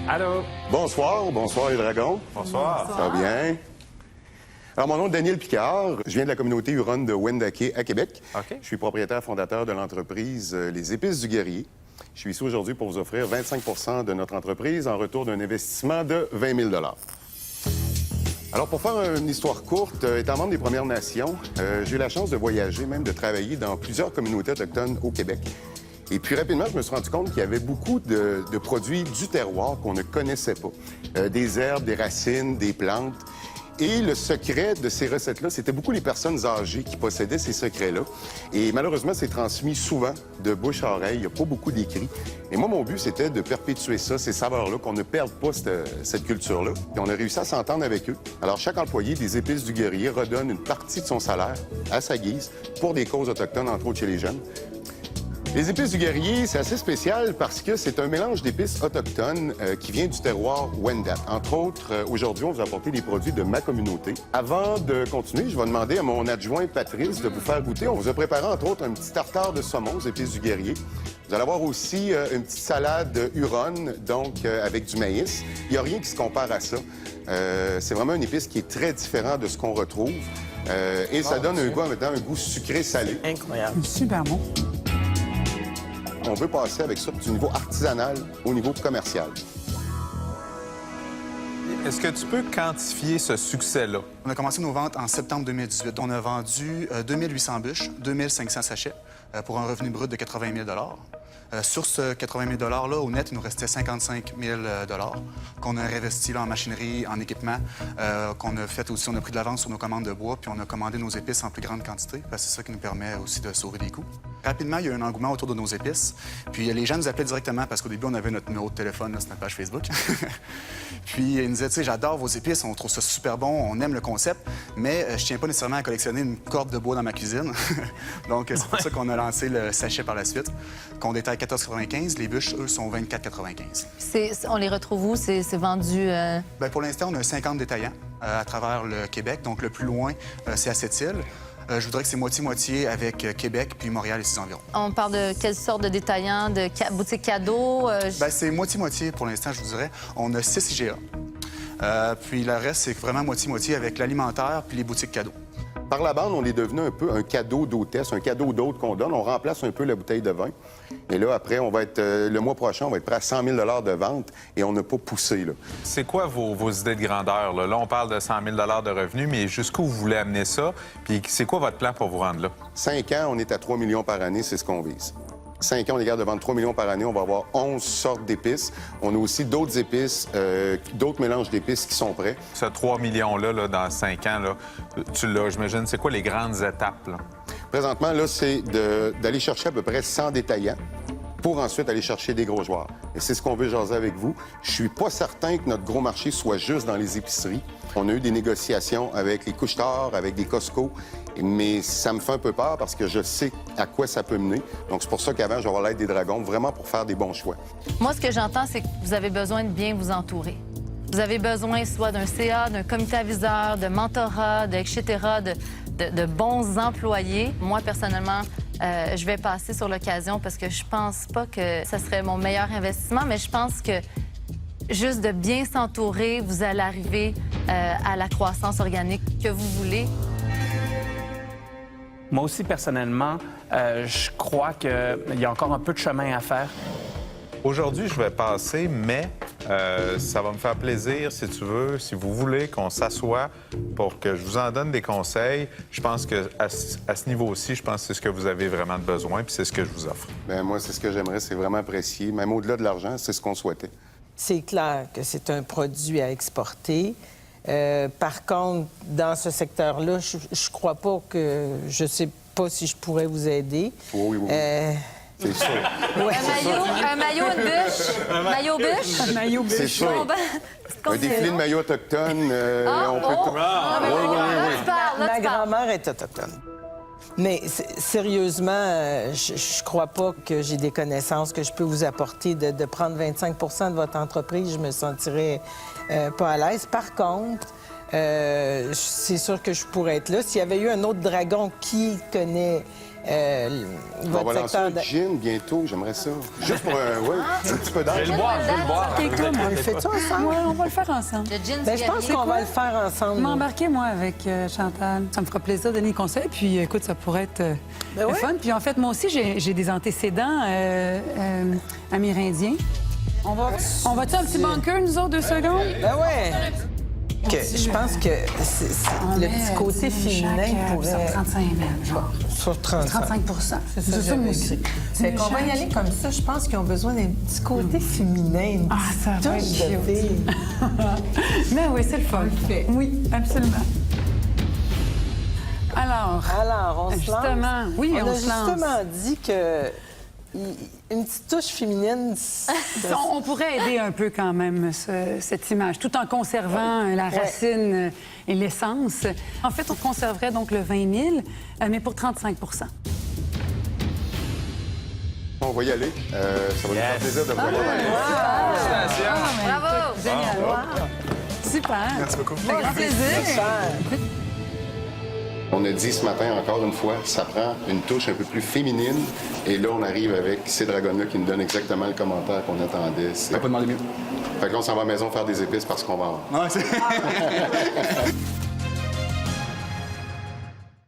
Allô? Bonsoir les dragons. Bonsoir. Ça va bien? Alors, mon nom est Daniel Picard. Je viens de la communauté Huronne de Wendake à Québec. OK. Je suis propriétaire fondateur de l'entreprise Les Épices du Guerrier. Je suis ici aujourd'hui pour vous offrir 25 de notre entreprise en retour d'un investissement de 20 000 Alors, pour faire une histoire courte, étant membre des Premières Nations, j'ai eu la chance de voyager, même de travailler dans plusieurs communautés autochtones au Québec. Et puis, rapidement, je me suis rendu compte qu'il y avait beaucoup de produits du terroir qu'on ne connaissait pas. Des herbes, des racines, des plantes. Et le secret de ces recettes-là, c'était beaucoup les personnes âgées qui possédaient ces secrets-là. Et malheureusement, c'est transmis souvent de bouche à oreille. Il n'y a pas beaucoup d'écrits. Et moi, mon but, c'était de perpétuer ça, ces saveurs-là, qu'on ne perde pas cette culture-là. Et on a réussi à s'entendre avec eux. Alors, chaque employé des Épices du Guerrier redonne une partie de son salaire à sa guise pour des causes autochtones, entre autres chez les jeunes. Les Épices du Guerrier, c'est assez spécial parce que c'est un mélange d'épices autochtones qui vient du terroir Wendat. Entre autres, aujourd'hui, on vous a apporté des produits de ma communauté. Avant de continuer, je vais demander à mon adjoint Patrice de vous faire goûter. On vous a préparé, entre autres, un petit tartare de saumon aux Épices du Guerrier. Vous allez avoir aussi une petite salade Huronne, donc avec du maïs. Il n'y a rien qui se compare à ça. C'est vraiment une épice qui est très différent de ce qu'on retrouve. Et ça donne un goût, en même temps, un goût sucré-salé. Incroyable. Super bon. On veut passer avec ça du niveau artisanal au niveau commercial. Est-ce que tu peux quantifier ce succès-là? On a commencé nos ventes en septembre 2018. On a vendu 2800 bûches, 2500 sachets pour un revenu brut de 80 000 Sur ce 80 000 $-là, au net, il nous restait 55 000 qu'on a réinvesti là, en machinerie, en équipement, qu'on a fait aussi. On a pris de l'avance sur nos commandes de bois, puis on a commandé nos épices en plus grande quantité, parce que c'est ça qui nous permet aussi de sauver des coûts. Rapidement, il y a eu un engouement autour de nos épices. Puis les gens nous appelaient directement parce qu'au début, on avait notre numéro de téléphone là, sur notre page Facebook. Puis ils nous disaient, tu sais, j'adore vos épices, on trouve ça super bon, on aime le concept, mais je tiens pas nécessairement à collectionner une corde de bois dans ma cuisine. Donc c'est pour ça qu'on a lancé le sachet par la suite, qu'on détaille 14,95. Les bûches, eux, sont 24,95. On les retrouve où? C'est vendu... Bien, pour l'instant, on a 50 détaillants à travers le Québec. Donc, le plus loin, c'est à Sept-Îles. Je voudrais que c'est moitié-moitié avec Québec puis Montréal et ses environs. On parle de quelle sorte de détaillants, de boutiques cadeaux? Bien, c'est moitié-moitié pour l'instant, je vous dirais. On a 6 IGA. Puis le reste, c'est vraiment moitié-moitié avec l'alimentaire puis les boutiques cadeaux. Par la bande, on est devenu un peu un cadeau d'hôtesse, un cadeau d'hôte qu'on donne. On remplace un peu la bouteille de vin. Et là, après, on va être, le mois prochain, on va être prêt à 100 000 $ de vente et on n'a pas poussé, là. C'est quoi vos idées de grandeur? Là, on parle de 100 000 $ de revenus, mais jusqu'où vous voulez amener ça? Puis c'est quoi votre plan pour vous rendre là? 5 ans, on est à 3 millions par année, c'est ce qu'on vise. 5 ans, on est capable de vendre 3 millions par année. On va avoir 11 sortes d'épices. On a aussi d'autres épices, d'autres mélanges d'épices qui sont prêts. Ce 3 millions-là, là, dans 5 ans, là, tu l'as, j'imagine. C'est quoi les grandes étapes? Là? Présentement, là, c'est d'aller chercher à peu près 100 détaillants pour ensuite aller chercher des gros joueurs. Et c'est ce qu'on veut jaser avec vous. Je suis pas certain que notre gros marché soit juste dans les épiceries. On a eu des négociations avec les couche-tard, avec des Costco, mais ça me fait un peu peur parce que je sais à quoi ça peut mener. Donc, c'est pour ça qu'avant, je vais avoir l'aide des dragons, vraiment pour faire des bons choix. Moi, ce que j'entends, c'est que vous avez besoin de bien vous entourer. Vous avez besoin soit d'un CA, d'un comité aviseur, de mentorat, etc., de bons employés. Moi, personnellement, je vais passer sur l'occasion parce que je pense pas que ça serait mon meilleur investissement, mais je pense que juste de bien s'entourer, vous allez arriver à la croissance organique que vous voulez. Moi aussi, personnellement, je crois qu'il y a encore un peu de chemin à faire. Aujourd'hui, je vais passer, mais ça va me faire plaisir, si tu veux, si vous voulez, qu'on s'assoie pour que je vous en donne des conseils. Je pense qu'à ce niveau-ci, je pense que c'est ce que vous avez vraiment de besoin, puis c'est ce que je vous offre. Bien, moi, c'est ce que j'aimerais, c'est vraiment apprécier. Même au-delà de l'argent, c'est ce qu'on souhaitait. C'est clair que c'est un produit à exporter. Par contre, dans ce secteur-là, je crois pas que... Je sais pas si je pourrais vous aider. Oui. C'est sûr. Ouais. Un maillot, une bûche. Maillot bûche. Un maillot C'est sûr. Bon, ben, Un défilé de maillots autochtones, on peut... Ma grand-mère est autochtone. Mais sérieusement, je crois pas que j'ai des connaissances que je peux vous apporter. De prendre 25 de votre entreprise, je me sentirais pas à l'aise. Par contre, c'est sûr que je pourrais être là. S'il y avait eu un autre dragon qui connaît On va votre lancer secteur... un gin bientôt, j'aimerais ça. Juste pour un petit peu d'air. Je vais le boire. Et toi, moi, On le fait-tu ensemble? Ouais, on va le faire ensemble. Le gin Ben, du je pense guerrier. qu'on va le faire ensemble. M'embarquer, moi, avec Chantal. Ça me fera plaisir de donner des conseils. Puis, écoute, ça pourrait être Ben le oui. fun. Puis, en fait, moi aussi, j'ai des antécédents amérindiens. On va-tu un petit bunker, nous autres, 2 secondes? Ben ouais! Je pense que le petit côté féminin Sur pourrait... 35 000, genre. Sur 35. 35 c'est ça, moi aussi. Fait qu'on va y aller comme ça. Je pense qu'ils ont besoin d'un petit côté féminin, une Ah, ça petite va être touche de cute. fille. Mais oui, c'est le fun. Parfait. Oui, absolument. Alors, On se lance. justement, oui, on a se lance. justement dit que une petite touche féminine... On pourrait aider un peu quand même cette image, tout en conservant la racine et l'essence. En fait, on conserverait donc le 20 000, mais pour 35 On va y aller. Ça va nous faire plaisir de vous revoir. Bravo! Génial. Super. Merci beaucoup. Un grand plaisir. On a dit ce matin, encore une fois, ça prend une touche un peu plus féminine. Et là, on arrive avec ces dragons-là qui nous donnent exactement le commentaire qu'on attendait. On peut pas demander mieux. Fait que là, on s'en va à la maison faire des épices parce qu'on va en... Ouais, c'est...